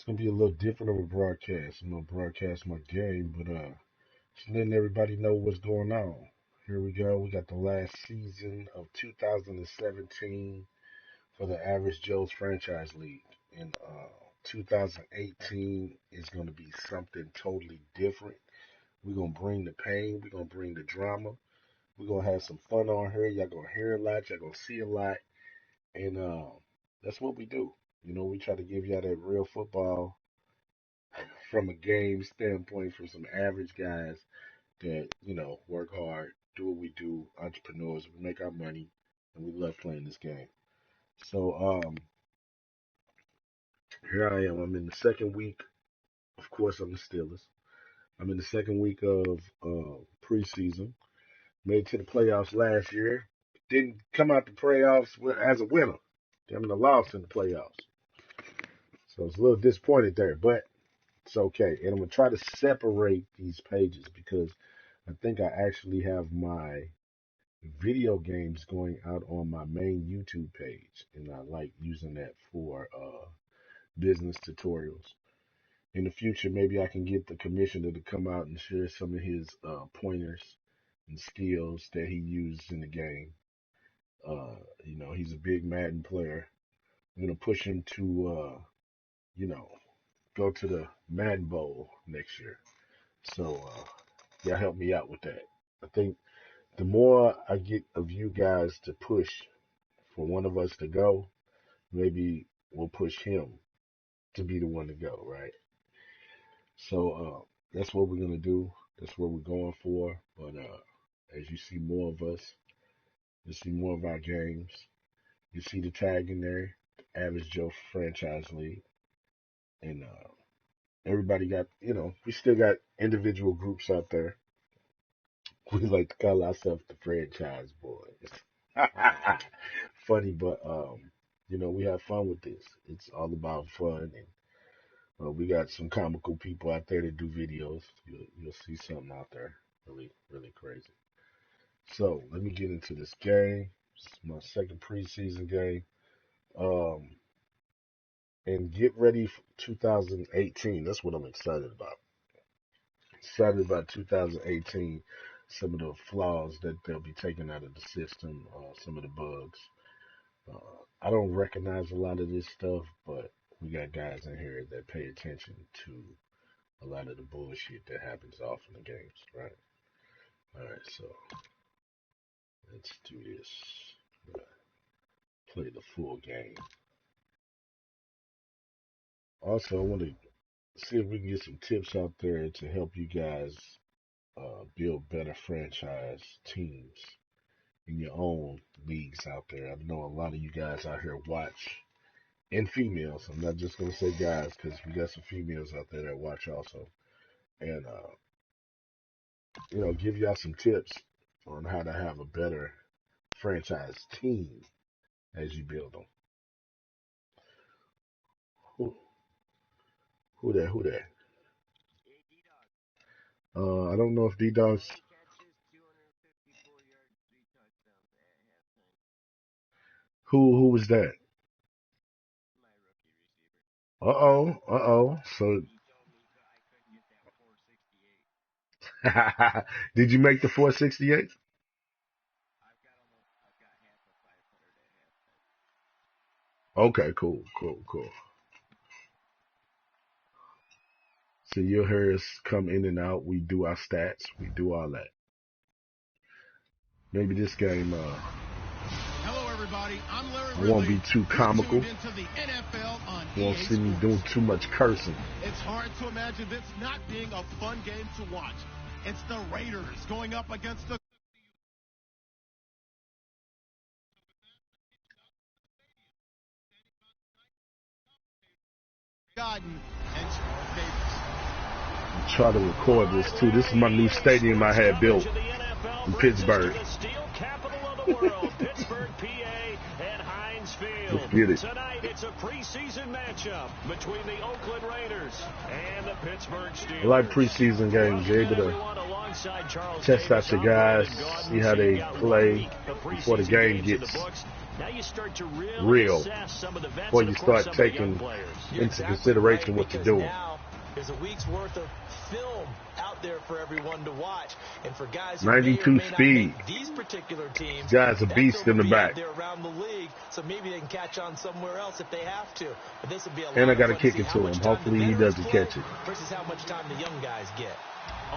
It's gonna be a little different of a broadcast. I'm gonna broadcast my game, but just letting everybody know what's going on. Here we go. We got the last season of 2017 for the Average Joe's Franchise League. And 2018 is gonna be something totally different. We're gonna bring the pain. We're gonna bring the drama. We're gonna have some fun on here. Y'all gonna hear a lot. Y'all gonna see a lot. And that's what we do. You know, we try to give y'all that real football from a game standpoint for some average guys that, you know, work hard, do what we do, entrepreneurs, we make our money, and we love playing this game. So, here I am. I'm in the second week. Of course, I'm the Steelers. I'm in the second week of preseason. Made it to the playoffs last year. Didn't come out the playoffs as a winner. Having a loss in the playoffs. So I was a little disappointed there, but it's okay. And I'm going to try to separate these pages because I think I actually have my video games going out on my main YouTube page. And I like using that for business tutorials. In the future, maybe I can get the commissioner to come out and share some of his pointers and skills that he uses in the game. You know, he's a big Madden player. I'm going to push him to, you know, go to the Madden Bowl next year. So, y'all help me out with that. I think the more I get of you guys to push for one of us to go, maybe we'll push him to be the one to go, right? So, that's what we're going to do. That's what we're going for. But, as you see more of us, you see more of our games. You see the tag in there, Average Joe Franchise League. And, everybody got, you know, we still got individual groups out there. We like to call ourselves the franchise boys. Funny, but you know, we have fun with this. It's all about fun, and we got some comical people out there that do videos. You'll see something out there really, really crazy. So let me get into this game. It's my second preseason game. And get ready for 2018. That's what I'm excited about. Excited about 2018. Some of the flaws that they'll be taking out of the system, some of the bugs. I don't recognize a lot of this stuff, but we got guys in here that pay attention to a lot of the bullshit that happens off in the games, right? All right, so let's do this. Play the full game. Also, I want to see if we can get some tips out there to help you guys build better franchise teams in your own leagues out there. I know a lot of you guys out here watch, and females. I'm not just going to say guys because we got some females out there that watch also. And, you know, give y'all some tips on how to have a better franchise team as you build them. Who that? Who that? I don't know if D-Dog's. Who was that? Uh-oh. So, did you make the 468? Okay, cool. So you'll hear us come in and out. We do our stats. We do all that. Maybe this game, Hello, everybody. I'm Larry I won't be too comical. Won't see me doing too much cursing. It's hard to imagine this not being a fun game to watch. It's the Raiders going up against the Godden and Charles Davis. Try to record this too. This is my new stadium I had built in Pittsburgh. Pittsburgh, PA, and Heinz Field. Let's get it. Tonight, it's a preseason matchup between the Oakland Raiders and the Pittsburgh Steelers. I like preseason games. You're able to test out your guys, see how they play before the game gets Now you start to really assess some of the vets before and, you of course, start some of the young taking players. into consideration what you're doing. Now there's a week's worth of film out there for everyone to watch, and for guys who 92 may or may not speed. make these particular teams, Guy's a that beast film in the will be out back. there around the league, so maybe they can catch on somewhere else if they have to. But this would be a lot And I of got to fun kick see it how to much him. time Hopefully the he veterans doesn't play catch it. versus how much time the young guys get.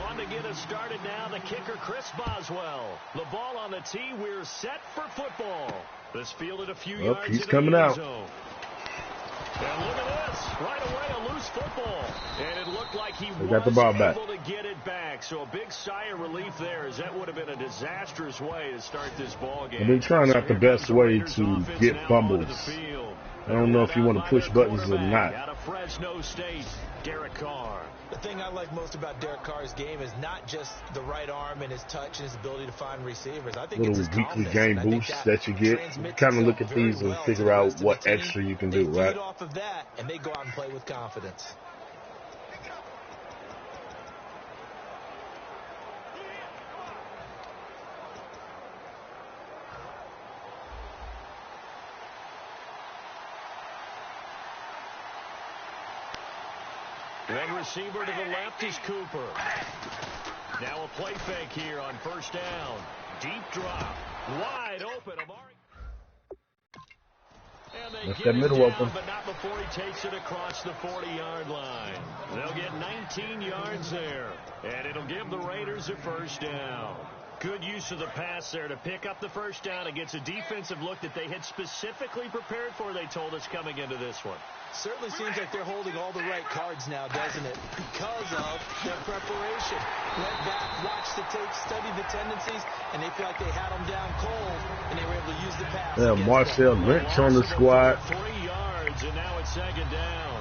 On to get us started now, the kicker, Chris Boswell. The ball on the tee. We're set for football. This fielded a few yards He's into coming the end out. zone. And look at this. Right away, a loose football. And it looked like he got the ball back. able to get it back. So a big sigh of relief there, as that would have been a disastrous way to start this ball game. I've been trying out the best way to get fumbles. I don't know if you want to push buttons or not. Out of Fresno State, Derek Carr. The thing I like most about Derek Carr's game is not just the right arm and his touch and his ability to find receivers. I think Little it's his weekly calmness, game and I think boosts that you get. transmits Kind of itself look at very these and well to figure the out rest of what the team. extra you can They do, right? feed off of that, and they go out and play with confidence. One receiver to the left is Cooper. Now a play fake here on first down. Deep drop. Wide open. Amari. And they Left get that him middle down, open. but not before he takes it across the 40-yard line. They'll get 19 yards there, and it'll give the Raiders a first down. Good use of the pass there to pick up the first down against a defensive look that they had specifically prepared for, they told us, coming into this one. Certainly seems like they're holding all the right cards now, doesn't it? Because of their preparation. Went back, watched the tape, studied the tendencies, and they feel like they had them down cold, and they were able to use the pass. Yeah, Marcel Lynch on the squad. 3 yards, and now it's second down.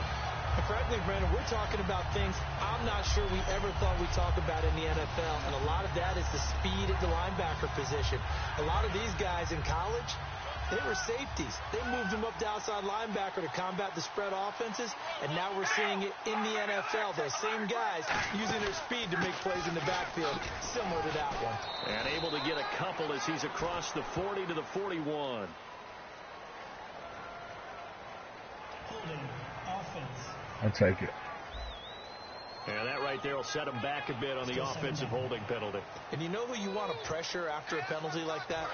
And frankly, Brandon, we're talking about things I'm not sure we ever thought we'd talk about in the NFL, and a lot of that is the speed at the linebacker position. A lot of these guys in college, they were safeties. They moved them up to outside linebacker to combat the spread offenses, and now we're seeing it in the NFL. Those same guys using their speed to make plays in the backfield, similar to that one. And able to get a couple as he's across the 40 to the 41. I'll take it. And that right there will set him back a bit on the offensive holding penalty. And you know who you want to pressure after a penalty like that?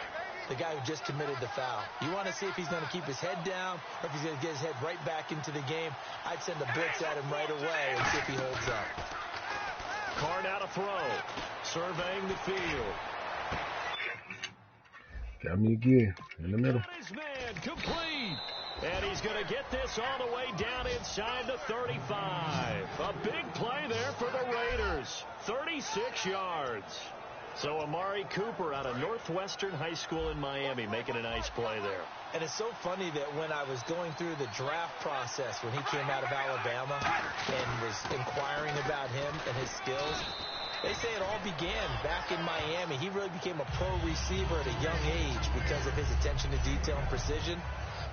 The guy who just committed the foul. You want to see if he's going to keep his head down or if he's going to get his head right back into the game. I'd send a blitz at him right away and see if he holds up. Carr now to throw. Surveying the field. Got me again in the middle. Got his man complete. And he's going to get this all the way down inside the 35. A big play there for the Raiders. 36 yards. So Amari Cooper out of Northwestern High School in Miami making a nice play there. And it's so funny that when I was going through the draft process when he came out of Alabama and was inquiring about him and his skills, they say it all began back in Miami. He really became a pro receiver at a young age because of his attention to detail and precision.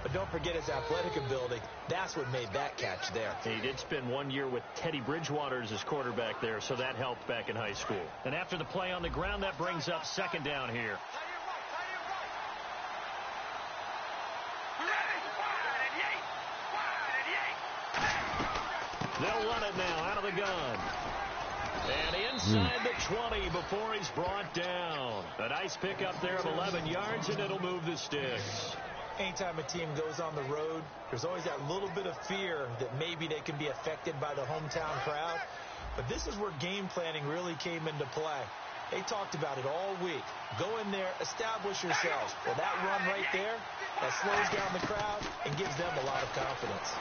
But don't forget his athletic ability. That's what made that catch there. He did spend 1 year with Teddy Bridgewater as his quarterback there, so that helped back in high school. And after the play on the ground, that brings up second down here. They'll run it now out of the gun. And inside the 20 before he's brought down. A nice pickup there of 11 yards, and it'll move the sticks. Anytime a team goes on the road, there's always that little bit of fear that maybe they can be affected by the hometown crowd. But this is where game planning really came into play. They talked about it all week. Go in there, establish yourselves. Well, that run right there, that slows down the crowd and gives them a lot of confidence.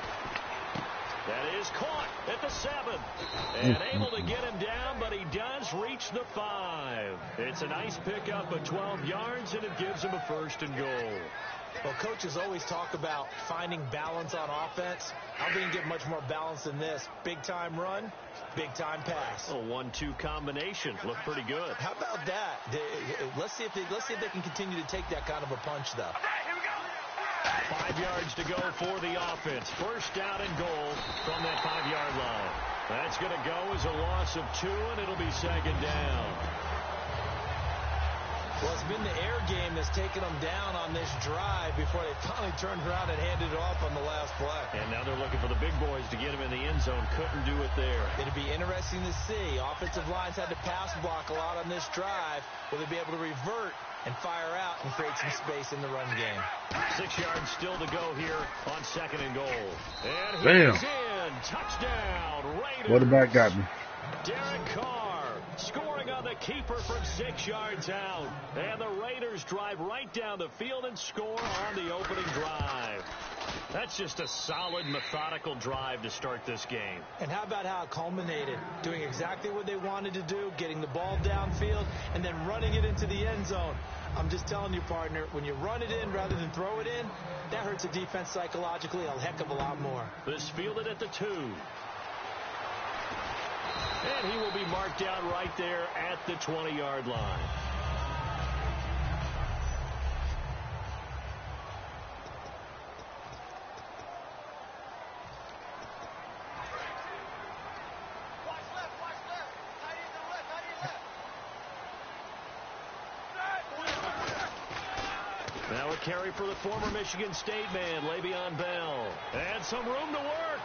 That is caught at the 7. And able to get him down, but he does reach the 5. It's a nice pickup of 12 yards, and it gives him a first and goal. Well, coaches always talk about finding balance on offense. How can you get much more balance than this? Big-time run, big-time pass. A 1-2 combination. Looked pretty good. How about that? Let's see if they can continue to take that kind of a punch, though. 5 yards to go for the offense. First down and goal from that 5-yard line. That's going to go as a loss of 2, and it'll be second down. Well, it's been the air game that's taken them down on this drive before they finally turned around and handed it off on the last play. And now they're looking for the big boys to get him in the end zone. Couldn't do it there. It'd be interesting to see. Offensive lines had to pass block a lot on this drive. Will they be able to revert and fire out and create some space in the run game? 6 yards still to go here on 2nd and goal. And Damn. he's in. Touchdown, Raiders. Quarterback got me. Derek Carr scoring on the keeper from 6 yards out. And the Raiders drive right down the field and score on the opening drive. That's just a solid, methodical drive to start this game. And how about how it culminated? Doing exactly what they wanted to do, getting the ball downfield, and then running it into the end zone. I'm just telling you, partner, when you run it in rather than throw it in, that hurts a defense psychologically a heck of a lot more. This fielded at the 2. And he will be marked down right there at the 20-yard line. Now a carry for the former Michigan State man, Le'Veon Bell. And some room to work.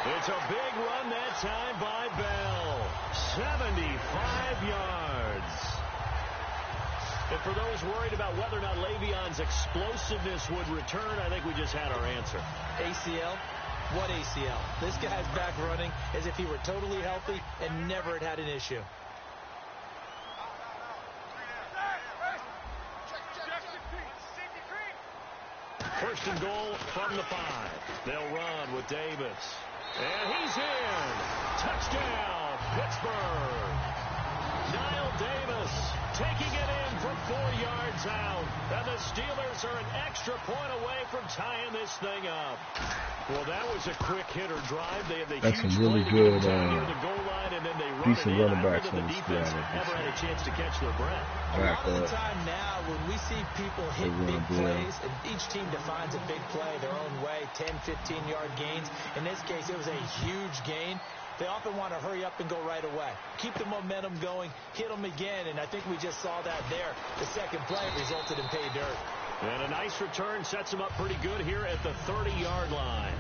It's a big run that time by Bell. 75 yards. And for those worried about whether or not Le'Veon's explosiveness would return, I think we just had our answer. ACL? What ACL? This guy's back running as if he were totally healthy and never had an issue. First and goal from the 5. They'll run with Davis. And he's in. Touchdown, Pittsburgh. Niall Davis taking it in from 4 yards out. And the Steelers are an extra point away from tying this thing up. Well, that was a quick hitter drive. They have the That's huge some really play to good, get down near the goal line, and then they run decent it in. running I backs wonder on the the defense squad. ever had a chance to catch their breath. A lot of the time now, when we see people hit big plays, and each team defines a big play their own way, 10, 15-yard gains. In this case, it was a huge gain. They often want to hurry up and go right away. Keep the momentum going, hit them again, and I think we just saw that there. The second play resulted in pay dirt. And a nice return sets them up pretty good here at the 30-yard line.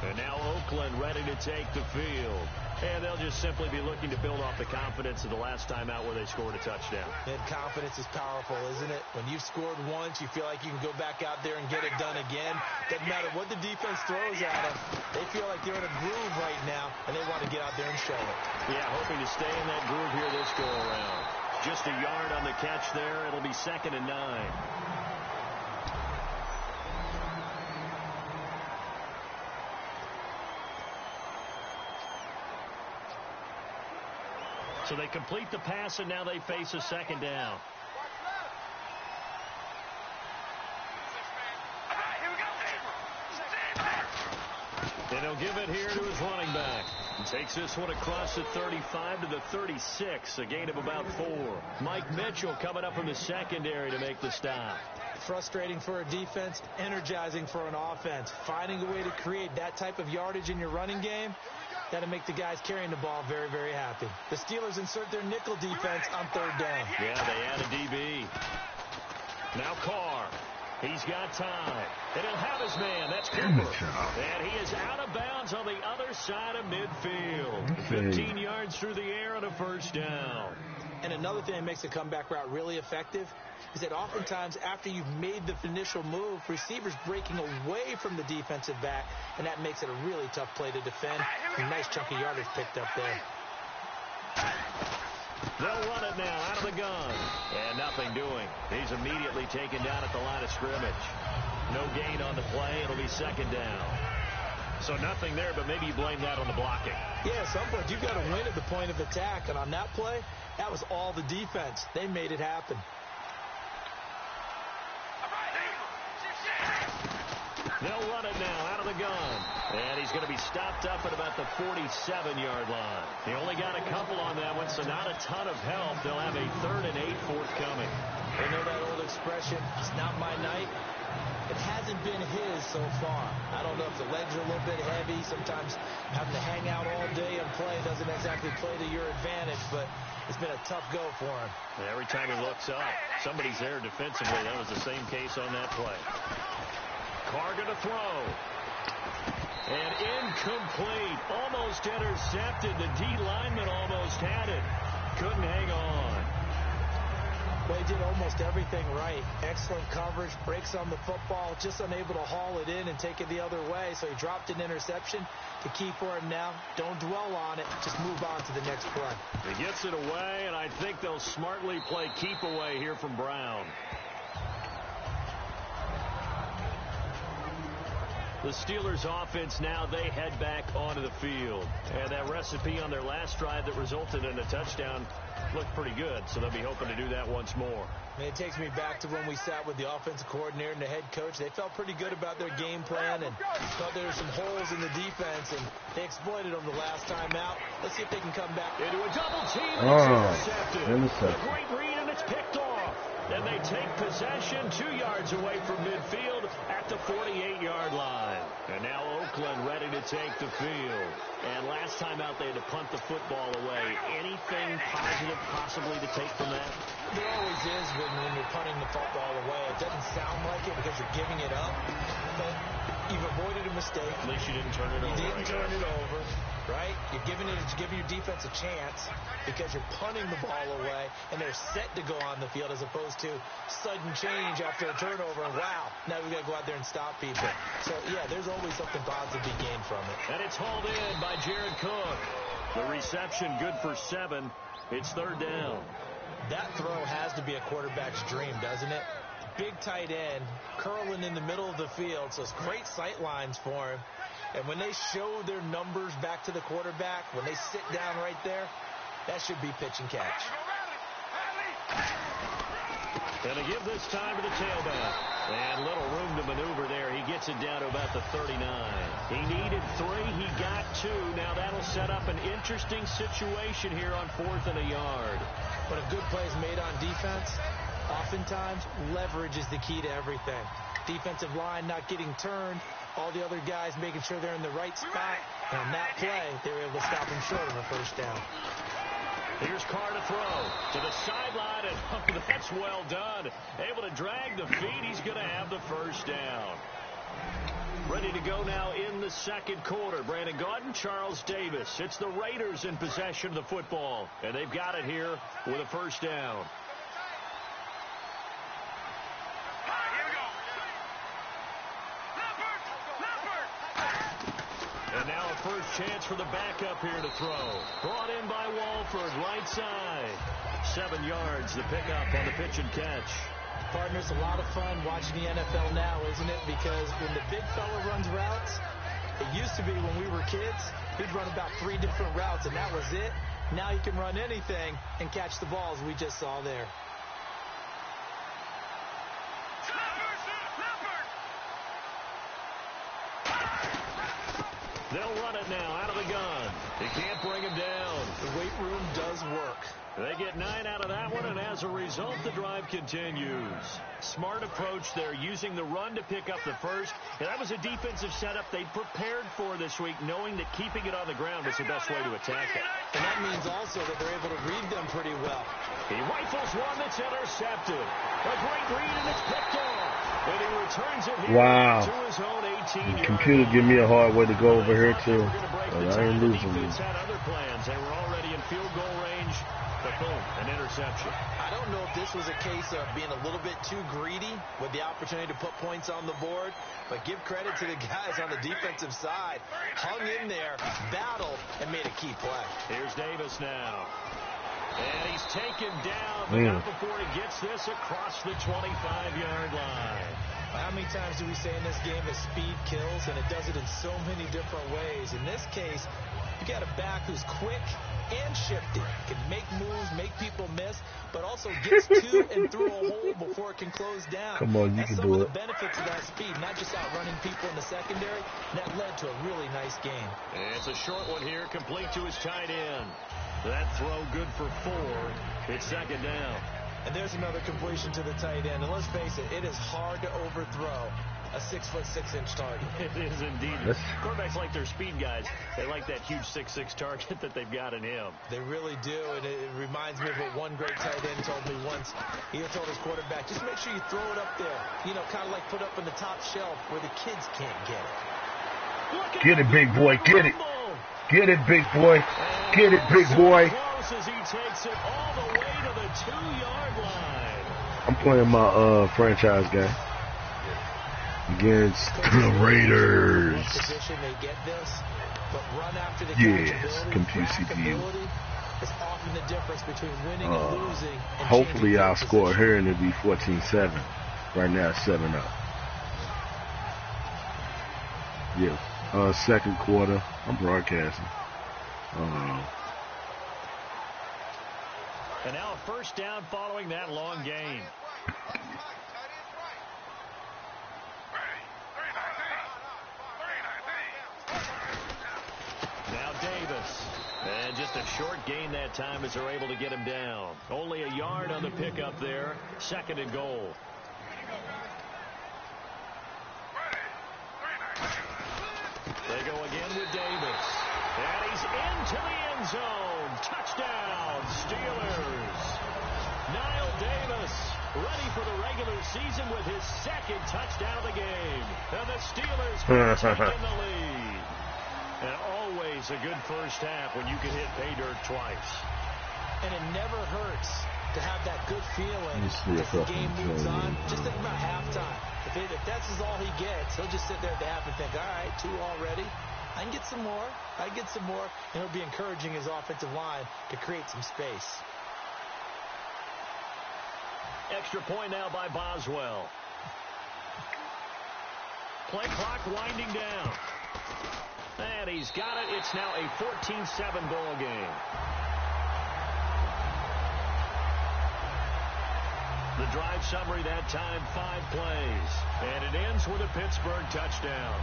And now Oakland ready to take the field. And they'll just simply be looking to build off the confidence of the last time out where they scored a touchdown. And confidence is powerful, isn't it? When you've scored once, you feel like you can go back out there and get it done again. Doesn't matter what the defense throws at them. They feel like they're in a groove right now, and they want to get out there and show it. Yeah, hoping to stay in that groove here this go-around. Just a yard on the catch there. It'll be 2nd and 9. So they complete the pass, and now they face a second down. And he'll give it here to his running back. He takes this one across the 35 to the 36, a gain of about 4. Mike Mitchell coming up from the secondary to make the stop. Frustrating for a defense, energizing for an offense. Finding a way to create that type of yardage in your running game, that'll make the guys carrying the ball very, very happy. The Steelers insert their nickel defense on 3rd down. Yeah, they add a DB. Now Carr. He's got time. And he'll have his man. That's Cooper. And he is out of bounds on the other side of midfield. 15 yards through the air on a first down. And another thing that makes the comeback route really effective is that oftentimes after you've made the initial move, receivers breaking away from the defensive back, and that makes it a really tough play to defend. A nice chunk of yardage picked up there. They'll run it now out of the gun. And nothing doing. He's immediately taken down at the line of scrimmage. No gain on the play. It'll be 2nd down. So nothing there, but maybe you blame that on the blocking. Yeah, at some point you've got to win at the point of attack. And on that play, that was all the defense. They made it happen. They'll run it now out of the gun. And he's going to be stopped up at about the 47-yard line. He only got a couple on that one, so not a ton of help. They'll have a 3rd and 8 forthcoming. They know that old expression, it's not my night. It hasn't been his so far. I don't know if the legs are a little bit heavy. Sometimes having to hang out all day and play doesn't exactly play to your advantage, but it's been a tough go for him. Every time he looks up, somebody's there defensively. That was the same case on that play. Carr going to throw. And incomplete. Almost intercepted. The D lineman almost had it. Couldn't hang on. Well, he did almost everything right. Excellent coverage, breaks on the football, just unable to haul it in and take it the other way. So he dropped an interception. The key for him now, don't dwell on it. Just move on to the next play. He gets it away, and I think they'll smartly play keep away here from Brown. The Steelers offense now, they head back onto the field. And that recipe on their last drive that resulted in a touchdown looked pretty good, so they'll be hoping to do that once more. And it takes me back to when we sat with the offensive coordinator and the head coach. They felt pretty good about their game plan and thought there were some holes in the defense, and they exploited them the last time out. Let's see if they can come back. Into a double team, and it's intercepted. A great read, and it's picked off. And they take possession 2 yards away from midfield at the 48-yard line. And now Oakland ready to take the field. And last time out, they had to punt the football away. Anything positive possibly to take from that? There always is when you're punting the football away. It doesn't sound like it because you're giving it up. But you've avoided a mistake. At least you didn't turn it over. You didn't turn it over, right? You're giving your defense a chance because you're punting the ball away, and they're set to go on the field as opposed to sudden change after a turnover. And wow, now we've got to go out there and stop people. So, yeah, there's always something positive to be gained from it. And it's hauled in by Jared Cook. The reception good for 7. It's third down. That throw has to be a quarterback's dream, doesn't it? Big tight end, curling in the middle of the field, so it's great sight lines for him. And when they show their numbers back to the quarterback, when they sit down right there, that should be pitch and catch. And to give this time to the tailback. And little room to maneuver there. He gets it down to about the 39. He needed 3. He got 2. Now that'll set up an interesting situation here on 4th and a yard. When a good play is made on defense, oftentimes leverage is the key to everything. Defensive line not getting turned. All the other guys making sure they're in the right spot. And on that play, they were able to stop him short of a first down. Here's Carr to throw to the sideline, and that's well done. Able to drag the feet. He's going to have the first down. Ready to go now in the second quarter. Brandon Gaudin, Charles Davis. It's the Raiders in possession of the football, and they've got it here with a first down. And now a first chance for the backup here to throw. Brought in by Walford, right side. 7 yards, the pickup on the pitch and catch. Partners, a lot of fun watching the NFL now, isn't it? Because when the big fella runs routes, it used to be when we were kids, he'd run about 3 different routes, and that was it. Now he can run anything and catch the balls we just saw there. They'll run it now out of the gun. They can't bring him down. The weight room does work. They get 9 out of that one, and as a result, the drive continues. Smart approach there, using the run to pick up the first. And that was a defensive setup they prepared for this week, knowing that keeping it on the ground was the best way to attack it. And that means also that they're able to read them pretty well. He rifles one that's intercepted. A great read, and it's picked off. And he returns it here to his own 18-yard The computer give me a hard way to go over here, too. But I ain't losing the defense had other plans. They were already in field goal range. But boom, an interception. I don't know if this was a case of being a little bit too greedy with the opportunity to put points on the board, but give credit to the guys on the defensive side. Hung in there, battled, and made a key play. Here's Davis now. And he's taken down, but not before he gets this across the 25-yard line. How many times do we say in this game that speed kills, and it does it in so many different ways? In this case, you got a back who's quick and shifty, can make moves, make people miss, but also gets to and through a hole before it can close down. Come on, you That's can some do of it. the benefits of that speed, not just outrunning people in the secondary. And that led to a really nice game. And it's a short one here, complete to his tight end. That throw good for 4. It's second down. And there's another completion to the tight end. And let's face it, it is hard to overthrow a 6'6" target. It is indeed. Quarterbacks like their speed guys. They like that huge 6'6" target that they've got in him. They really do, and it reminds me of what one great tight end told me once. He told his quarterback, just make sure you throw it up there. You know, kind of like put up in the top shelf where the kids can't get it. Get it, big boy. Get it. Get it, big boy. Get it, big boy. Close as he takes it all the way to the 2-yard line. I'm playing my franchise game against the Raiders. Yes, compute CPU. Hopefully I'll score here and it'll be 14-7. Right now it's 7-0. Yeah. Second quarter. I'm broadcasting. And now a first down following that long gain. Now Davis. And just a short gain that time as they're able to get him down. Only a yard on the pickup there. 2nd and goal. They go again with Davis. And he's into the end zone. Touchdown, Steelers. Niall Davis ready for the regular season with his 2nd touchdown of the game. And the Steelers have taken the lead. And always a good first half when you can hit pay dirt twice. And it never hurts to have that good feeling as the game moves on. Just think about halftime. If that's all he gets, he'll just sit there at the half and think, all right, 2 already. I can get some more. I can get some more. And he'll be encouraging his offensive line to create some space. Extra point now by Boswell. Play clock winding down. And he's got it. It's now a 14-7 ball game. The drive summary that time, 5 plays. And it ends with a Pittsburgh touchdown.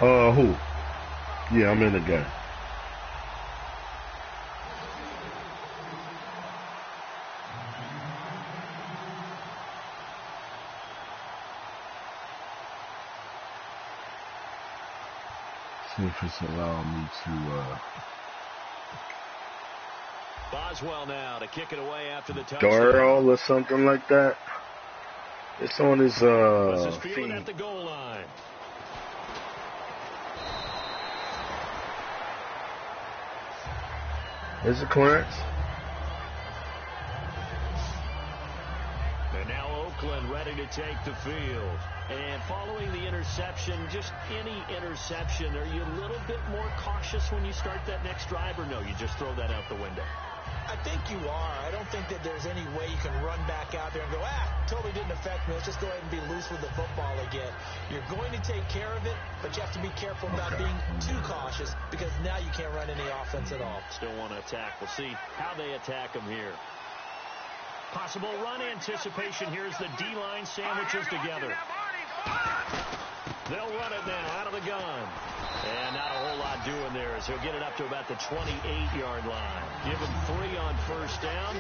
Who? Yeah, I'm in the game. See if it's allowing me to Boswell now to kick it away after the touchdown. Darrell or something like that. It's on his feet at the goal line. There's a clearance. And now Oakland ready to take the field. And following the interception, just any interception, are you a little bit more cautious when you start that next drive, or no, you just throw that out the window? I think you are. I don't think that there's any way you can run back out there and go, totally didn't affect me. Let's just go ahead and be loose with the football again. You're going to take care of it, but you have to be careful about being too cautious because now you can't run any offense at all. Still want to attack. We'll see how they attack them here. Possible run anticipation here as the D-line sandwiches together. They'll run it now out of the gun. And not a whole lot doing there as he'll get it up to about the 28-yard line. Give him 3 on first down.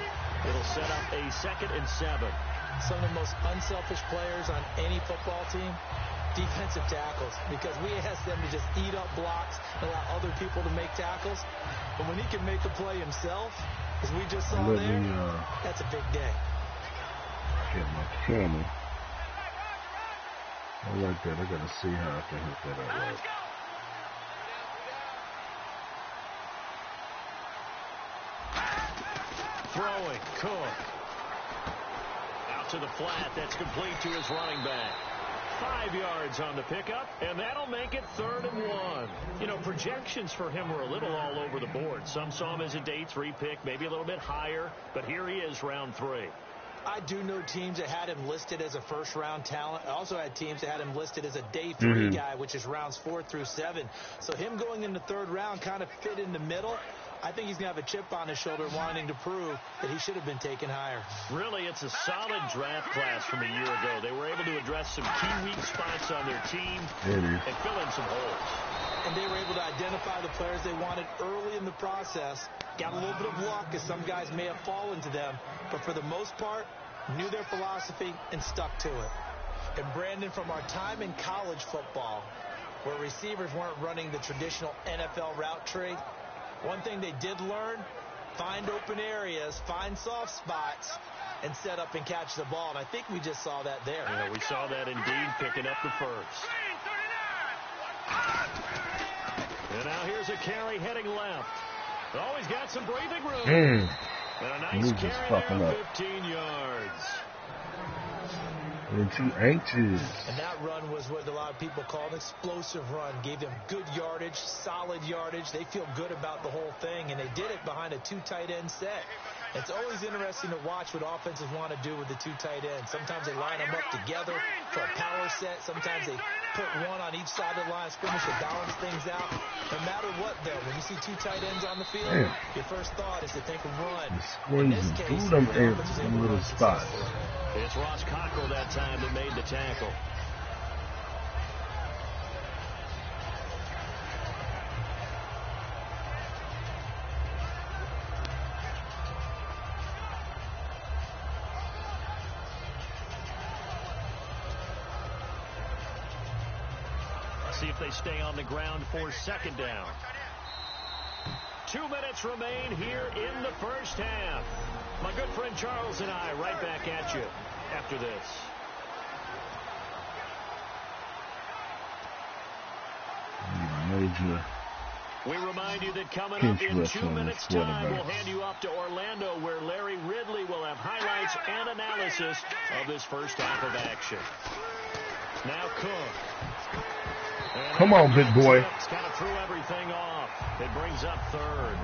It'll set up a 2nd and 7. Some of the most unselfish players on any football team, defensive tackles, because we ask them to just eat up blocks and allow other people to make tackles. But when he can make a play himself, as we just saw that's a big day. Hit my camera. I like that. I got to see how I can hit that out right. Throwing, Cook. Out to the flat. That's complete to his running back. 5 yards on the pickup, and that'll make it 3rd and 1. You know, projections for him were a little all over the board. Some saw him as a day 3 pick, maybe a little bit higher, but here he is, round 3. I do know teams that had him listed as a first-round talent. I also had teams that had him listed as a day 3 guy, which is rounds 4 through 7. So him going in the 3rd round kind of fit in the middle. I think he's going to have a chip on his shoulder wanting to prove that he should have been taken higher. Really, it's a solid draft class from a year ago. They were able to address some key weak spots on their team and fill in some holes. And they were able to identify the players they wanted early in the process. Got a little bit of luck as some guys may have fallen to them. But for the most part, knew their philosophy and stuck to it. And Brandon, from our time in college football, where receivers weren't running the traditional NFL route tree, one thing they did learn, find open areas, find soft spots, and set up and catch the ball. And I think we just saw that there. Yeah, we saw that indeed, picking up the first. And now here's a carry heading left. Oh, he's got some breathing room. And a nice carry there, 15 yards. They're too anxious. And that run was what a lot of people call an explosive run. Gave them good yardage, solid yardage. They feel good about the whole thing, and they did it behind a 2 tight end set. It's always interesting to watch what offenses want to do with the 2 tight ends. Sometimes they line them up together for a power set. Sometimes they put one on each side of the line of scrimmage to balance things out. No matter what, though, when you see 2 tight ends on the field, your first thought is to think of run. In this case, them little spots. It's Ross Cockrell that time that made the tackle. See if they stay on the ground for 2nd down. 2 minutes remain here in the first half. My good friend Charles and I right back at you after this. Major. We remind you that coming up in 2 minutes' time, we'll hand you off to Orlando, where Larry Ridley will have highlights and analysis of this first half of action. Now Cook. And come on, big boy. Kind of threw everything off. It brings up 3rd.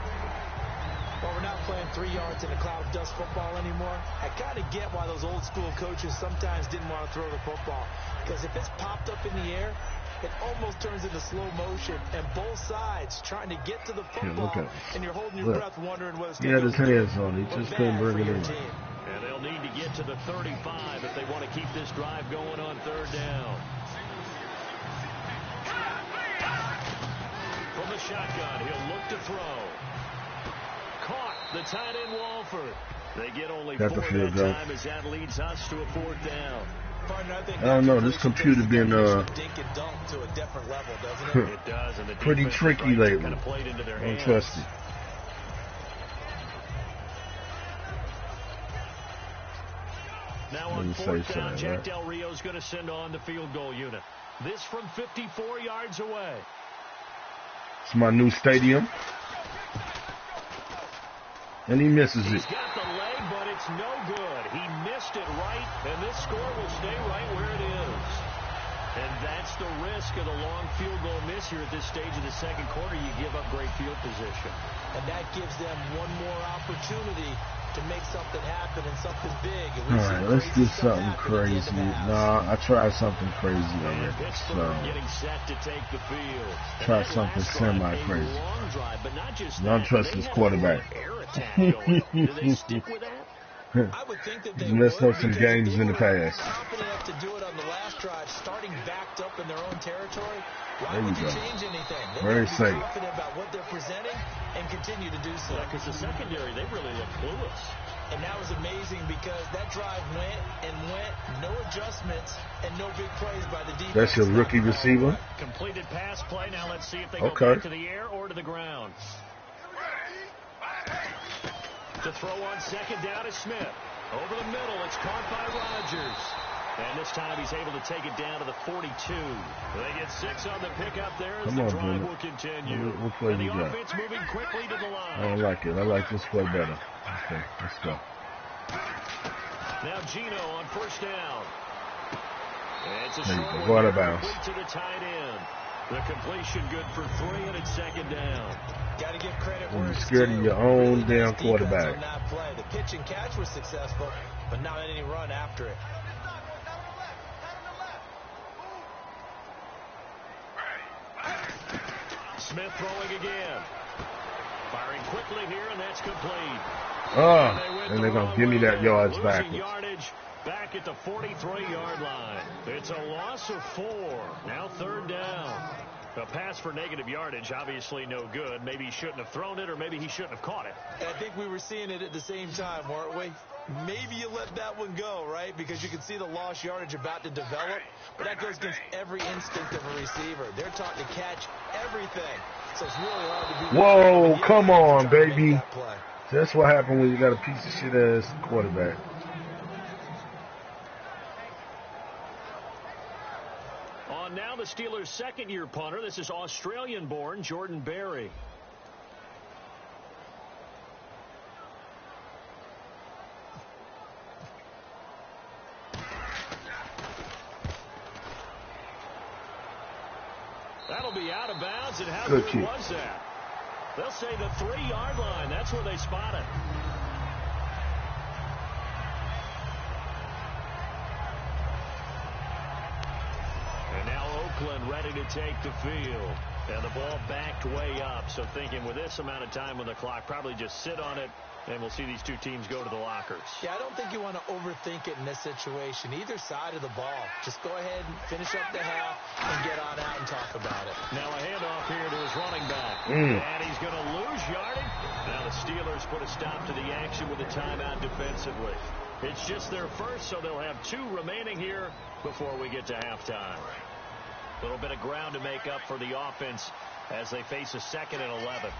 Well, we're not playing 3 yards in a cloud of dust football anymore. I kind of get why those old school coaches sometimes didn't want to throw the football. Because if it's popped up in the air, it almost turns into slow motion. And both sides trying to get to the football. And you're holding your breath wondering what it's going to do. He had his hands on it. He just couldn't bring it in. And they'll need to get to the 35 if they want to keep this drive going on 3rd down. From the shotgun, he'll look to throw. Caught, the tight end Walford. They get only 4 that time as that leads us to a 4th down. I don't know, this computer been dink and dunk to a different level, doesn't it? It does, and the pretty tricky lately. Kind of played into their hands. Don't trust it. Now on 4th down, Jack Del Rio's going to send on the field goal unit. This from 54 yards away. It's my new stadium. And he misses it. He's got the leg, but it's no good. He missed it right, and this score will stay right where it is. And that's the risk of the long field goal miss here at this stage of the 2nd quarter. You give up great field position. And that gives them one more opportunity to make something happen and something big. All right, let's do something crazy. Nah, I tried something crazy already. So getting set to take the field. Try something semi-crazy. Don't trust this quarterback. Do they stick with that? I would think that they messed up some games in the past. Confident enough to do it on the last drive, starting backed up in their own territory. Why there would you you change anything? They very be safe. Confident about what they're presenting and continue to do so. Because the secondary, they really look clueless. And that was amazing because that drive went and went, no adjustments and no big plays by the defense. That's your rookie receiver. Completed pass play. Now let's see if they go back to the air or to the ground. To throw on 2nd down is Smith. Over the middle, it's caught by Rodgers. And this time he's able to take it down to the 42. They get 6 on the pickup there as the drive will continue. What play and the you got? offense moving quickly to the line. I don't like it. I like this play better. Okay, let's go. Now Gino on 1st down. And it's a there short you go. one Out of bounds. to the tight end. The completion good for 3, and it's second down. Got to give credit When where you're it's scared of due. your own Really damn nice quarterback. defense on that play. The pitch and catch was successful, but not any run after it. Smith throwing again. Firing quickly here, and that's complete. And they're going to give me that yards back. Yardage back at the 43-yard line. It's a loss of 4. Now third down. A pass for negative yardage, obviously no good. Maybe he shouldn't have thrown it, or maybe he shouldn't have caught it. I think we were seeing it at the same time, weren't we? Maybe you let that one go, right? Because you can see the lost yardage about to develop. But that goes against every instinct of a receiver. They're taught to catch everything. So it's really hard to do. Whoa, come on, baby. That's what happened when you got a piece of shit ass quarterback. On now the Steelers' second-year punter. This is Australian-born Jordan Berry. That'll be out of bounds, and how good was that? They'll say the 3-yard line. That's where they spot it. And now Oakland ready to take the field. And the ball backed way up. So thinking with this amount of time on the clock, probably just sit on it, and we'll see these two teams go to the lockers. Yeah, I don't think you want to overthink it in this situation. Either side of the ball. Just go ahead and finish up the half and get on out and talk about it. Now a handoff here to his running back. And he's going to lose yardage. Now the Steelers put a stop to the action with a timeout defensively. It's just their first, so they'll have 2 remaining here before we get to halftime. A little bit of ground to make up for the offense as they face a 2nd and 11.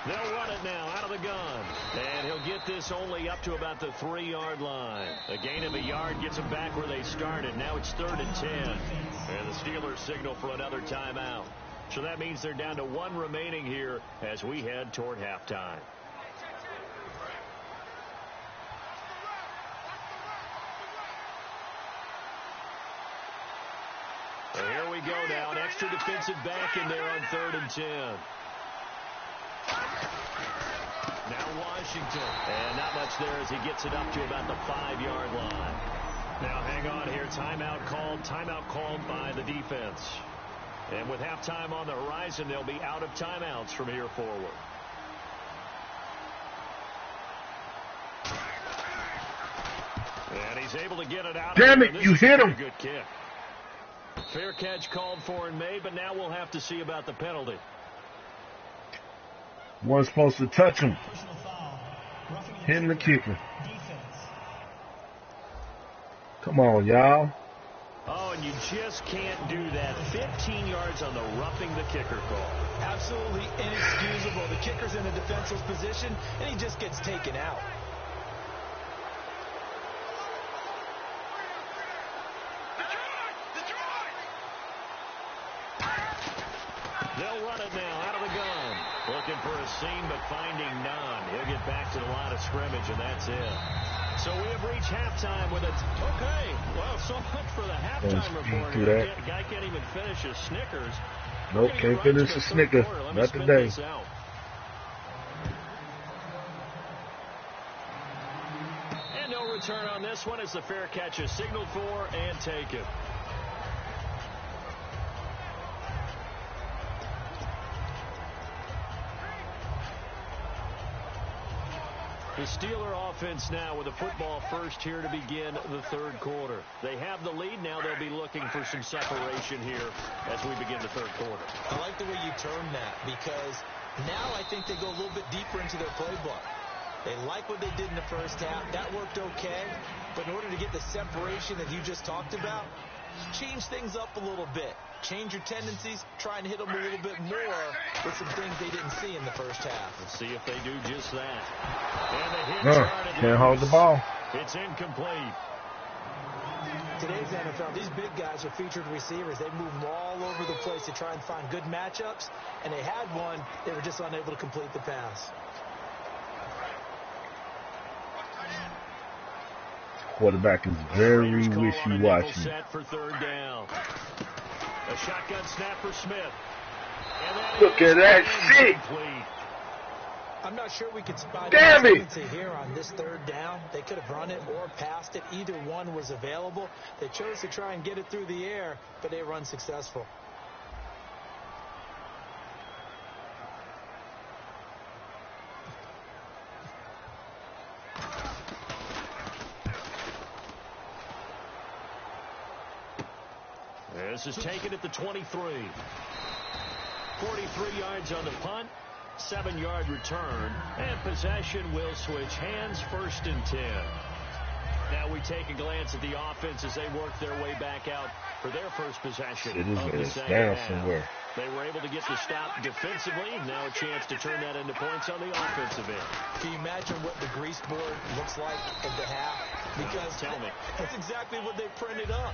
They'll run it now out of the gun. And he'll get this only up to about the 3-yard line. A gain of a yard gets them back where they started. Now it's 3rd and 10. And the Steelers signal for another timeout. So that means they're down to 1 remaining here as we head toward halftime. So here we go now. An extra defensive back in there on 3rd and 10. Now Washington. And not much there as he gets it up to about the 5-yard line. Now hang on here. Timeout called by the defense. And with halftime on the horizon, they'll be out of timeouts from here forward. And he's able to get it out. Damn it, you hit him. Good kick. Fair catch called for and made, but now we'll have to see about the penalty. Wasn't supposed to touch him. Hitting the kicker. Come on, y'all. Oh, and you just can't do that. 15 yards on the roughing the kicker call. Absolutely inexcusable. The kicker's in a defensive position, and he just gets taken out. They'll run it now out of the gun. Looking for a seam, but finding none. He'll get back to the line of scrimmage, and that's it. So we have reached halftime with it. Okay, well, so much for the halftime report. The guy can't even finish his Snickers. Nope, can't finish a Snicker. Not today. And no return on this one as the fair catch is signaled for and taken. The Steeler offense now with the football first here to begin the 3rd quarter. They have the lead. Now they'll be looking for some separation here as we begin the 3rd quarter. I like the way you term that because now I think they go a little bit deeper into their playbook. They like what they did in the first half. That worked okay. But in order to get the separation that you just talked about, change things up a little bit. Change your tendencies, try and hit them a little bit more with some things they didn't see in the first half. Let's see if they do just that. And the hit can't hold the ball. It's incomplete. Today's NFL, these big guys are featured receivers. They move all over the place to try and find good matchups, and they had one. They were just unable to complete the pass. Quarterback is very wishy-washy. Set for third down. A shotgun snap for Smith. Look at that shit. I'm not sure we could spot Damn it here on this third down. They could have run it or passed it. Either one was available. They chose to try and get it through the air, but they were unsuccessful. This is taken at the 23. 43 yards on the punt. 7-yard return, and possession will switch hands, 1st and 10. Now we take a glance at the offense as they work their way back out for their first possession. It is down somewhere. They were able to get the stop defensively. Now a chance to turn that into points on the offensive end. Can you imagine what the grease board looks like at the half? Because tell me. That's exactly what they printed up.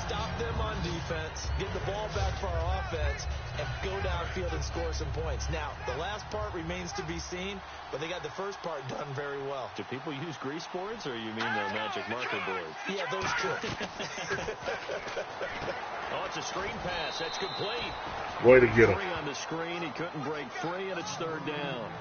Stop them on defense, get the ball back for our offense, and go downfield and score some points. Now, the last part remains to be seen, but they got the first part done very well. Do people use grease boards, or you mean the magic marker board? Yeah, those two. Oh, it's a screen pass. That's complete. Way to get him. Free on the screen. He couldn't break free, and it's third down.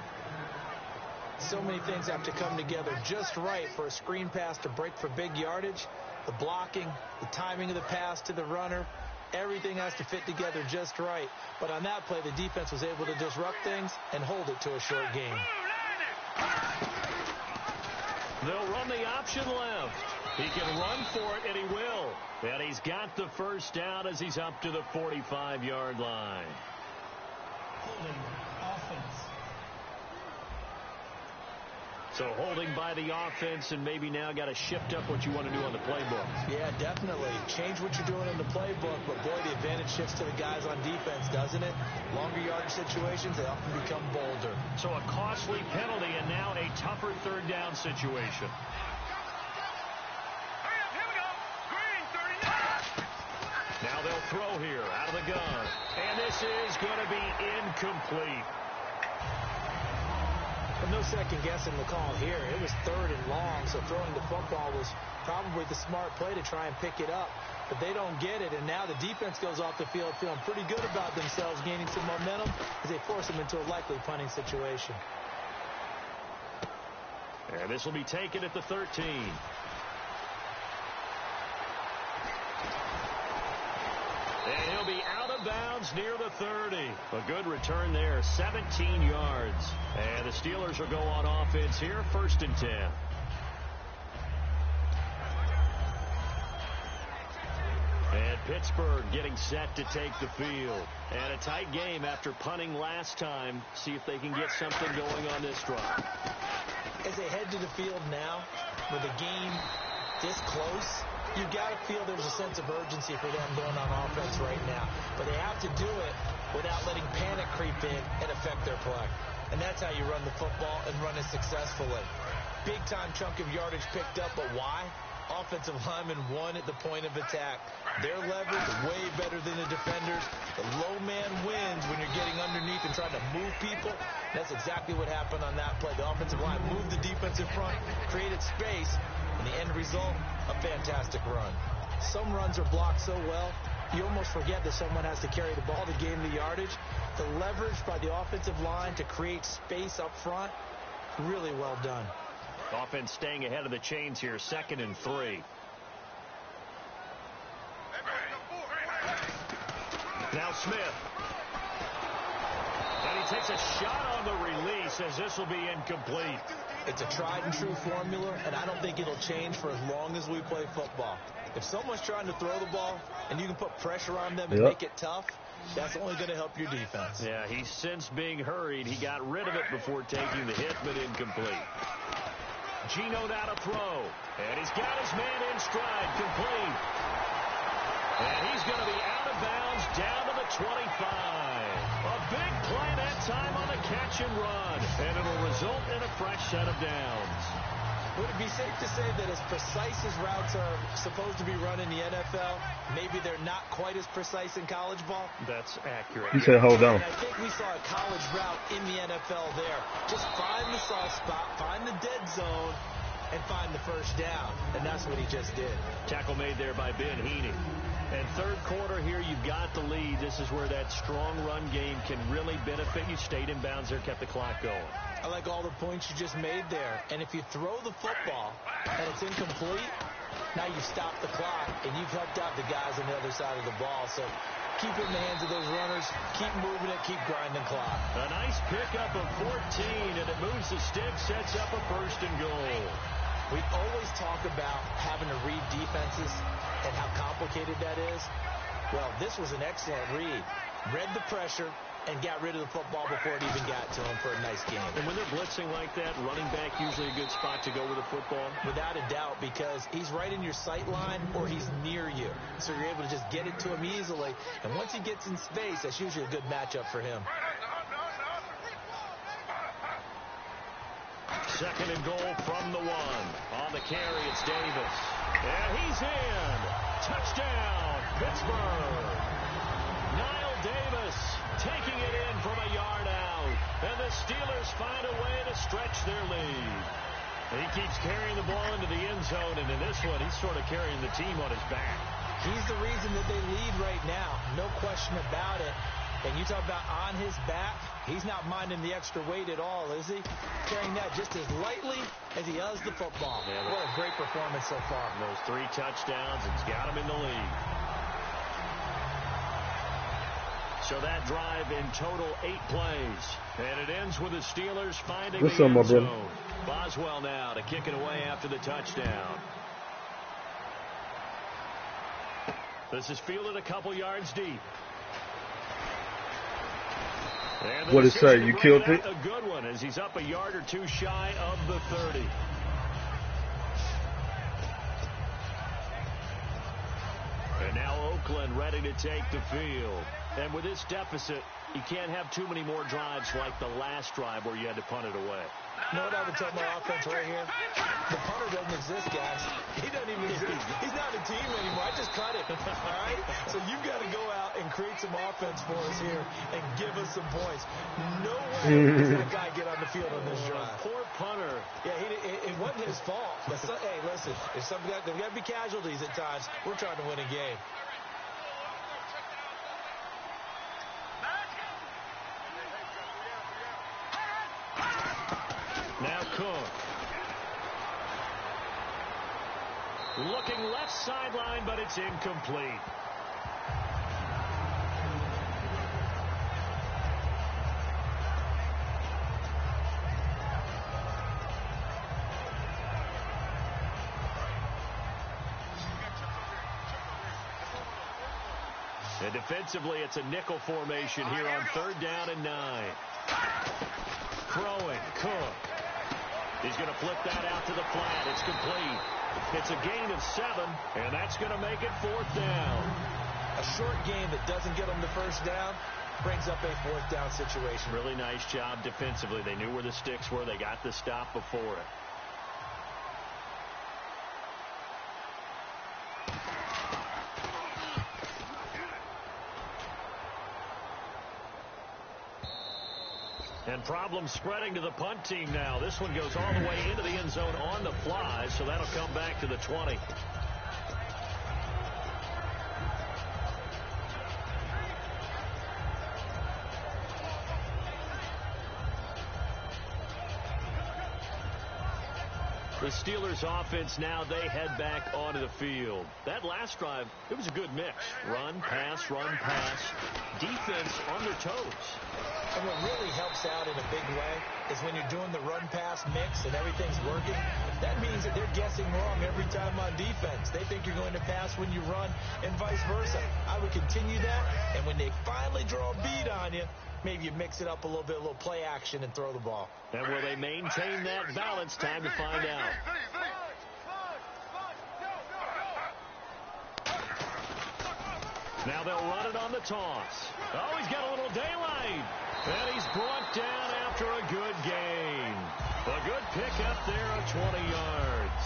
So many things have to come together just right for a screen pass to break for big yardage. The blocking, the timing of the pass to the runner, everything has to fit together just right. But on that play, the defense was able to disrupt things and hold it to a short game. They'll run the option left. He can run for it, and he will. And he's got the first down as he's up to the 45-yard line. Holding offense. So holding by the offense, and maybe now got to shift up what you want to do on the playbook. Yeah, definitely. Change what you're doing in the playbook, but boy, the advantage shifts to the guys on defense, doesn't it? Longer yardage situations, they often become bolder. So a costly penalty, and now a tougher third down situation. Now they'll throw here out of the gun, and this is going to be incomplete. No second guessing the call here. It was third and long, so throwing the football was probably the smart play to try and pick it up. But they don't get it, and now the defense goes off the field feeling pretty good about themselves, gaining some momentum as they force them into a likely punting situation. And this will be taken at the 13. And he'll be out of bounds near the 30. A good return there, 17 yards. And the Steelers will go on offense here, 1st and 10. And Pittsburgh getting set to take the field. And a tight game after punting last time. See if they can get something going on this drive. As they head to the field now, with a game this close, you've got to feel there's a sense of urgency for them going on offense right now. But they have to do it without letting panic creep in and affect their play. And that's how you run the football and run it successfully. Big-time chunk of yardage picked up, but why? Offensive linemen won at the point of attack. Their leverage way better than the defenders. The low man wins when you're getting underneath and trying to move people. That's exactly what happened on that play. The offensive line moved the defense in front, created space, and the end result, a fantastic run. Some runs are blocked so well, you almost forget that someone has to carry the ball to gain the yardage. The leverage by the offensive line to create space up front, really well done. Offense staying ahead of the chains here, 2nd and 3. Now Smith. And he takes a shot on the release as this will be incomplete. It's a tried and true formula, and I don't think it'll change for as long as we play football. If someone's trying to throw the ball and you can put pressure on them and make it tough, that's only going to help your defense. Yeah, he's since being hurried. He got rid of it before taking the hit, but incomplete. Gino now to throw. And he's got his man in stride, complete. And he's going to be out of bounds down to the 25. A big play that time on the catch and run. And it'll result in a fresh set of downs. Would it be safe to say that as precise as routes are supposed to be run in the NFL, maybe they're not quite as precise in college ball? That's accurate. He said, hold on. And I think we saw a college route in the NFL there. Just find the soft spot, find the dead zone, and find the first down. And that's what he just did. Tackle made there by Ben Heaney. And third quarter here, you've got the lead. This is where that strong run game can really benefit you. Stayed in bounds there, kept the clock going. I like all the points you just made there. And if you throw the football and it's incomplete, now you've stopped the clock and you've helped out the guys on the other side of the ball. So keep it in the hands of those runners. Keep moving it. Keep grinding clock. A nice pickup of 14, and it moves the stick, sets up a first and goal. We always talk about having to read defenses and how complicated that is. Well, this was an excellent read. Read the pressure and got rid of the football before it even got to him for a nice game. And when they're blitzing like that, running back usually a good spot to go with the football? Without a doubt, because he's right in your sight line or he's near you. So you're able to just get it to him easily. And once he gets in space, that's usually a good matchup for him. Second and goal from the one. On the carry, it's Davis. And he's in. Touchdown, Pittsburgh. Niall Davis taking it in from a yard out. And the Steelers find a way to stretch their lead. He keeps carrying the ball into the end zone, and in this one, he's sort of carrying the team on his back. He's the reason that they lead right now. No question about it. And you talk about on his back, he's not minding the extra weight at all, is he? Carrying that just as lightly as he does the football. Yeah, what a great performance so far. Those 3 touchdowns, it's got him in the lead. So that drive in total 8 plays. And it ends with the Steelers finding the end zone. Boswell now to kick it away after the touchdown. This is fielded a couple yards deep. What did it say? You killed it? A good one as he's up a yard or 2 shy of the 30. And now Oakland ready to take the field. And with this deficit, you can't have too many more drives like the last drive where you had to punt it away. You know what I would tell my offense right here? The punter doesn't exist, guys. He doesn't even exist. He's not a team anymore. I just cut it. All right? So you've got to go out and create some offense for us here and give us some points. No way does that guy get on the field on this drive. Poor punter. Yeah, it wasn't his fault. Hey, listen, there's got to be casualties at times. We're trying to win a game. Now Cook. Looking left sideline, but it's incomplete. And defensively, it's a nickel formation here on 3rd down and 9. Throwing, Cook. He's going to flip that out to the flat. It's complete. It's a gain of 7, and that's going to make it 4th down. A short game that doesn't get them the first down brings up a 4th down situation. Really nice job defensively. They knew where the sticks were. They got the stop before it. And problems spreading to the punt team now. This one goes all the way into the end zone on the fly, so that'll come back to the 20. The Steelers offense now, they head back onto the field. That last drive, it was a good mix. Run, pass, defense on their toes. And what really helps out in a big way is when you're doing the run-pass mix and everything's working, that means that they're guessing wrong every time on defense. They think you're going to pass when you run and vice versa. I would continue that, and when they finally draw a bead on you, maybe you mix it up a little bit, a little play action, and throw the ball. And will they maintain that balance? Time to find out. Now they'll run it on the toss. Oh, he's got a little daylight. And he's brought down after a good gain. A good pickup there of 20 yards.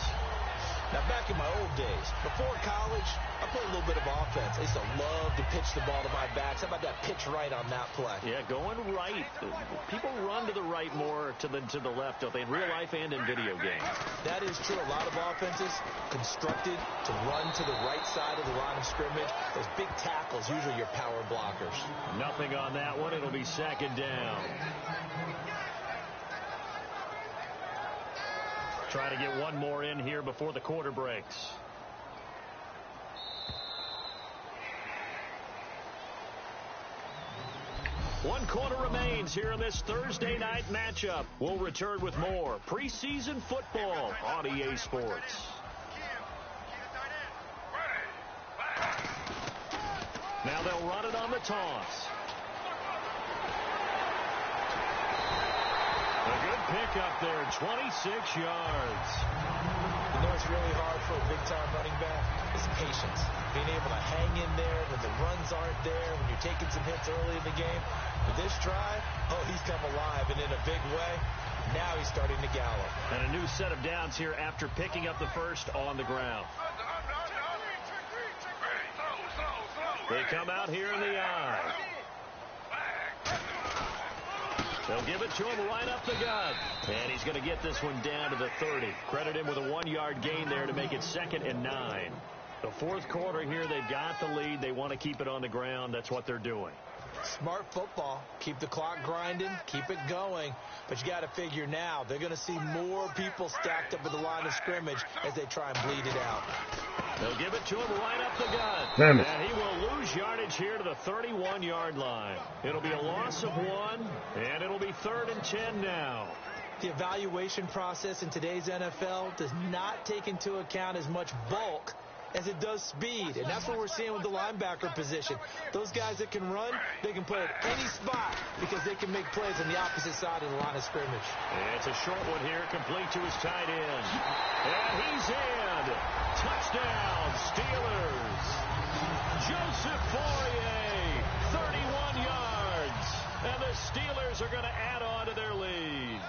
Now, back in my old days, before college, I played a little bit of offense. I used to love to pitch the ball to my backs. How about that pitch right on that play? Yeah, going right. People run to the right more than to the left, don't they, in real life and in video games? That is true. A lot of offenses constructed to run to the right side of the line of scrimmage. Those big tackles, usually your power blockers. Nothing on that one. It'll be second down. Try to get one more in here before the quarter breaks. One quarter remains here in this Thursday night matchup. We'll return with more preseason football on EA Sports. Now they'll run it on the toss. A good pickup there, 26 yards. You know what's really hard for a big-time running back is patience. Being able to hang in there when the runs aren't there, when you're taking some hits early in the game. With this drive, he's come alive and in a big way. Now he's starting to gallop. And a new set of downs here after picking up the first on the ground. They come out here in the eye. They'll give it to him right up the gut. And he's going to get this one down to the 30. Credit him with a 1-yard gain there to make it 2nd and 9. The fourth quarter here, they've got the lead. They want to keep it on the ground. That's what they're doing. Smart football. Keep the clock grinding. Keep it going. But you got to figure now they're going to see more people stacked up at the line of scrimmage as they try and bleed it out. They'll give it to him right up the gut. Damn it. And he will lose yardage here to the 31-yard line. It'll be a loss of 1, and it'll be 3rd and 10 now. The evaluation process in today's NFL does not take into account as much bulk as it does speed, and that's what we're seeing with the linebacker position. Those guys that can run, they can play at any spot because they can make plays on the opposite side of the line of scrimmage. It's a short one here, complete to his tight end. And he's in. Touchdown, Steelers. Joseph Fourier, 31 yards. And the Steelers are going to add on to their lead.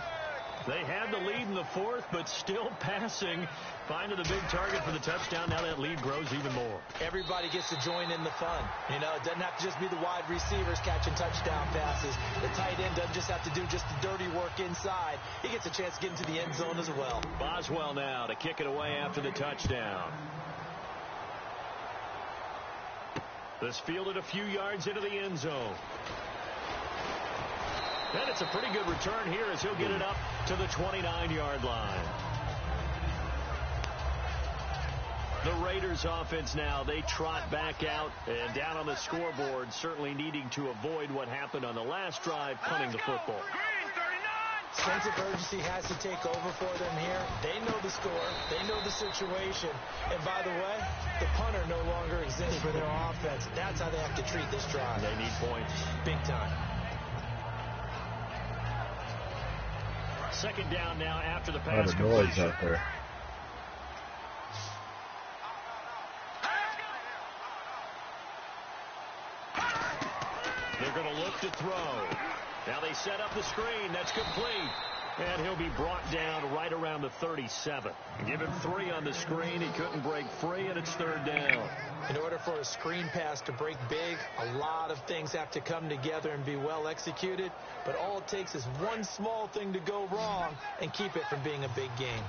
They had the lead in the fourth, but still passing. Finding the big target for the touchdown. Now that lead grows even more. Everybody gets to join in the fun. You know, it doesn't have to just be the wide receivers catching touchdown passes. The tight end doesn't just have to do just the dirty work inside. He gets a chance to get into the end zone as well. Boswell now to kick it away after the touchdown. This fielded a few yards into the end zone. And it's a pretty good return here as he'll get it up to the 29-yard line. The Raiders offense now, they trot back out and down on the scoreboard, certainly needing to avoid what happened on the last drive, punting the football. Sense of urgency has to take over for them here. They know the score. They know the situation. And by the way, the punter no longer exists for their offense. That's how they have to treat this drive. They need points. Big time. Second down now after the A lot pass of noise completion. out there. They're going to look to throw. Now they set up the screen. That's complete. And he'll be brought down right around the 37. Give him 3 on the screen. He couldn't break free, and it's 3rd down. In order for a screen pass to break big, a lot of things have to come together and be well executed. But all it takes is one small thing to go wrong and keep it from being a big game.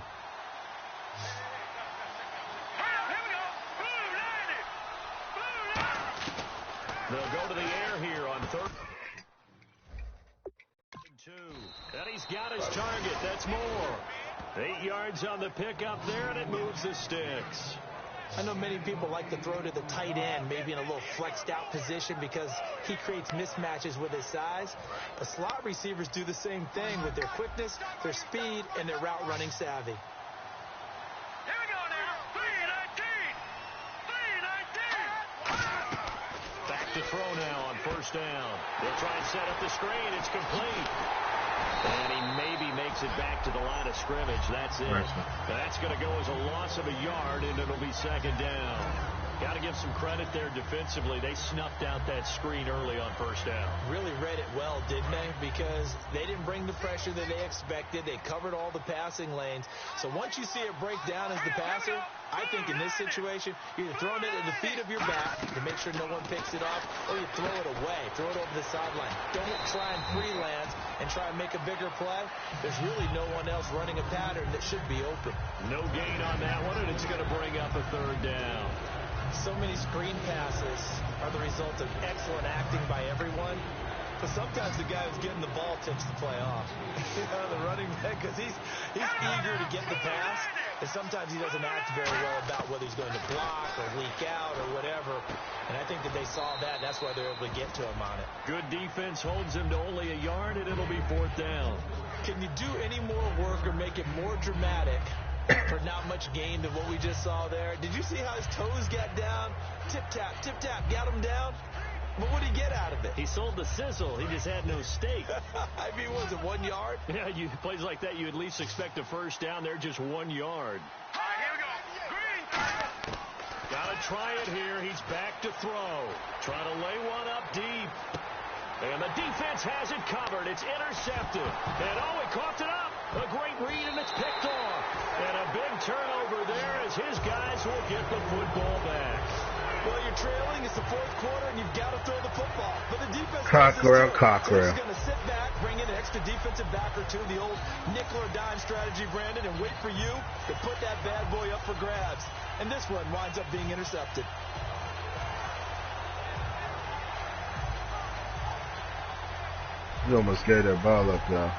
They'll go to the air here on 3rd and 2. And he's got his target. That's more. 8 yards on the pickup there, and it moves the sticks. I know many people like to throw to the tight end, maybe in a little flexed out position because he creates mismatches with his size. But slot receivers do the same thing with their quickness, their speed, and their route running savvy. Here we go now. 3-19. Back to throw now on 1st down. They'll try and set up the screen. It's complete. And he maybe makes it back to the line of scrimmage. That's it. That's going to go as a loss of a yard, and it'll be 2nd down. Got to give some credit there defensively. They snuffed out that screen early on 1st down. Really read it well, didn't they? Because they didn't bring the pressure that they expected. They covered all the passing lanes. So once you see it break down as the passer, I think in this situation, you're either throwing it at the feet of your back to make sure no one picks it off, or you throw it away, throw it over the sideline. Don't try and freelance and try and make a bigger play. There's really no one else running a pattern that should be open. No gain on that one, and it's going to bring up a third down. So many screen passes are the result of excellent acting by everyone. But sometimes the guy who's getting the ball tips the play off. The running back, because he's eager to get the pass, and sometimes he doesn't act very well about whether he's going to block or leak out or whatever. And I think that they saw that. That's why they're able to get to him on it. Good defense holds him to only a yard, and it'll be fourth down. Can you do any more work or make it more dramatic for not much gain than what we just saw there? Did you see how his toes got down? Tip-tap, got him down. But what did he get out of it? He sold the sizzle. He just had no steak. I mean, was it 1 yard? Yeah, plays like that, you at least expect a first down. They're just 1 yard. All right, here we go. Green. Got to try it here. He's back to throw. Trying to lay one up deep. And the defense has it covered. It's intercepted. And, he coughed it up. A great read, and it's picked off. And a big turnover there as his guys will get the football back. Well, you're trailing. It's the fourth quarter, and you've got to throw the football. But the defense Cockrell. So he's going to sit back, bring in an extra defensive back or two, the old nickel or dime strategy, Brandon, and wait for you to put that bad boy up for grabs. And this one winds up being intercepted. You almost gave that ball up, y'all.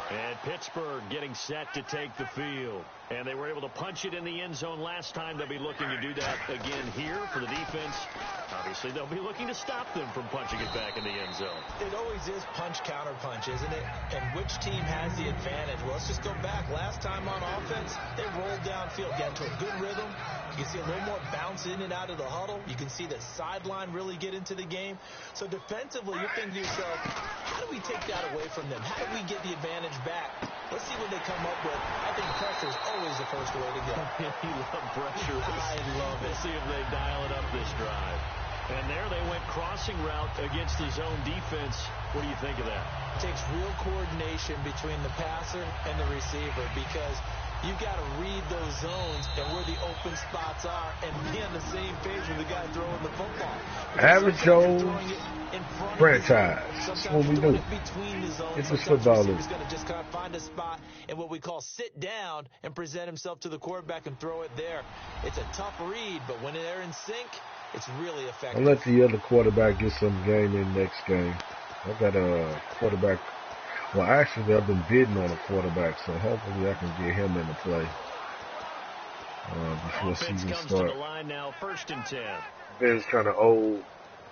And Pittsburgh getting set to take the field. And they were able to punch it in the end zone last time. They'll be looking to do that again here for the defense. Obviously, they'll be looking to stop them from punching it back in the end zone. It always is punch-counter-punch, isn't it? And which team has the advantage? Well, let's just go back. Last time on offense, they rolled downfield, got into a good rhythm. You can see a little more bounce in and out of the huddle. You can see the sideline really get into the game. So defensively, you're thinking to yourself, how do we take that away from them? How do we get the advantage back? Let's see what they come up with. I think pressure is always the first way to go. You love pressure. I love it. We'll see if they dial it up this drive. And there they went crossing route against the zone defense. What do you think of that? It takes real coordination between the passer and the receiver because you've got to read those zones and where the open spots are and be on the same page with the guy throwing the football. AverageJoes Franchise. That's what we do. It's a football league. He's going to just kind of find a spot and what we call sit down and present himself to the quarterback and throw it there. It's a tough read, but when they're in sync, it's really effective. I'll let the other quarterback get some game in next game. I got a quarterback. Well, actually, I've been bidding on a quarterback, so hopefully I can get him into play before season comes start. to the line now, 1st and 10. Ben's kind of old.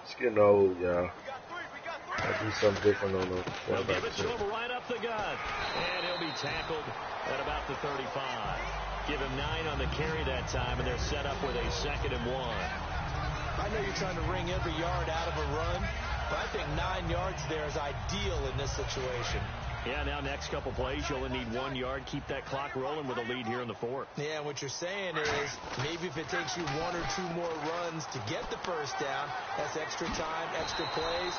It's getting old, y'all. I'll do something different on the They'll quarterback. give it to him right up the gut. And he'll be tackled at about the 35. Give him 9 on the carry that time, and they're set up with a 2nd and 1. I know you're trying to wring every yard out of a run, but I think 9 yards there is ideal in this situation. Yeah, now next couple plays, you only need 1 yard. Keep that clock rolling with a lead here in the 4th. Yeah, what you're saying is maybe if it takes you 1 or 2 more runs to get the first down, that's extra time, extra plays.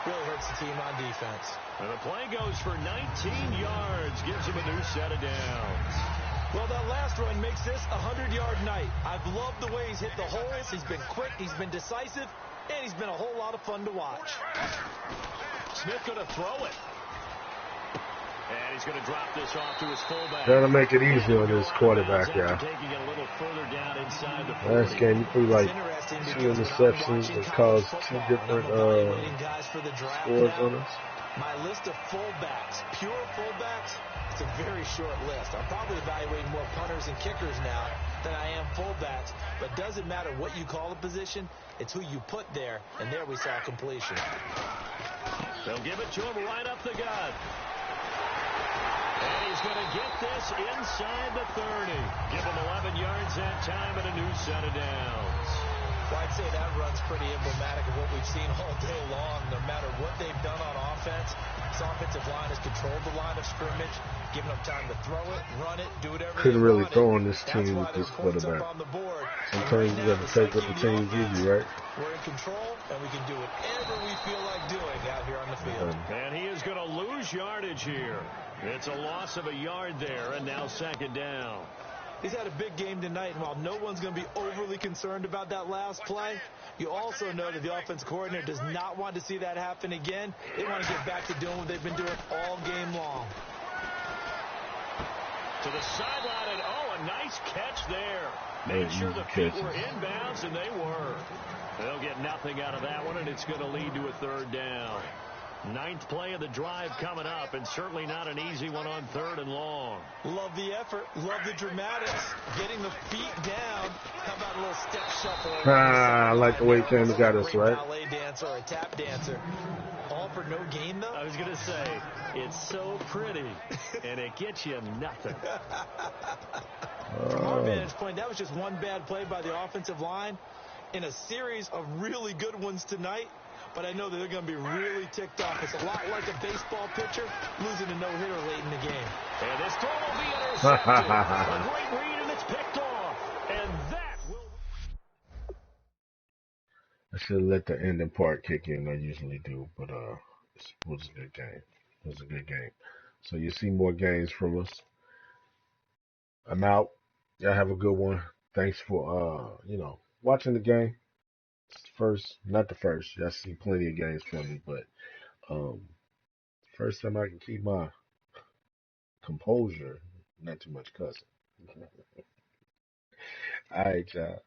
Really hurts the team on defense. And the play goes for 19 yards, gives him a new set of downs. Well, that last run makes this a 100-yard night. I've loved the way he's hit the holes. He's been quick, he's been decisive, and he's been a whole lot of fun to watch. Smith going to throw it. And he's going to drop this off to his fullback. Trying to make it easy on this quarterback, y'all. Taking it a little further down inside the 40. Last game, he threw like 2 interceptions that caused 2 different scores on us. My list of fullbacks, pure fullbacks, it's a very short list. I'm probably evaluating more punters and kickers now than I am fullbacks, but it doesn't matter what you call the position, it's who you put there, and there we saw completion. They'll give it to him right up the gut. And he's going to get this inside the 30. Give him 11 yards that time and a new set of downs. Well, I'd say that run's pretty emblematic of what we've seen all day long. No matter what they've done on offense, this offensive line has controlled the line of scrimmage, giving them time to throw it, run it, do whatever Couldn't they really wanted. throw on this That's team why with this there's points up quarterback. on the board. Sometimes you got to take what the team gives you, right? We're in control, and we can do whatever we feel like doing out here on the field. And he is going to lose yardage here. It's a loss of a yard there, and now second down. He's had a big game tonight, and while no one's going to be overly concerned about that last play, you also know that the offense coordinator does not want to see that happen again. They want to get back to doing what they've been doing all game long. To the sideline, and a nice catch there. Made sure the feet were inbounds, and they were. They'll get nothing out of that one, and it's going to lead to a third down. Ninth play of the drive coming up, and certainly not an easy one on third and long. Love the effort. Love the dramatics. Getting the feet down. How about a little step shuffle? I like the way Campbell got us, right? Ballet dancer or a tap dancer. All for no gain, though? I was going to say, it's so pretty, and it gets you nothing. From our vantage point, that was just one bad play by the offensive line in a series of really good ones tonight. But I know that they're going to be really ticked off. It's a lot like a baseball pitcher losing a no-hitter late in the game. And this throw will be intercepted. A great read, and it's picked off. And that will... I should have let the ending part kick in. I usually do, but it was a good game. It was a good game. So you see more games from us. I'm out. Y'all have a good one. Thanks for watching the game. Not the first. Y'all see plenty of games from me, but first time I can keep my composure, not too much cussing. All right, y'all.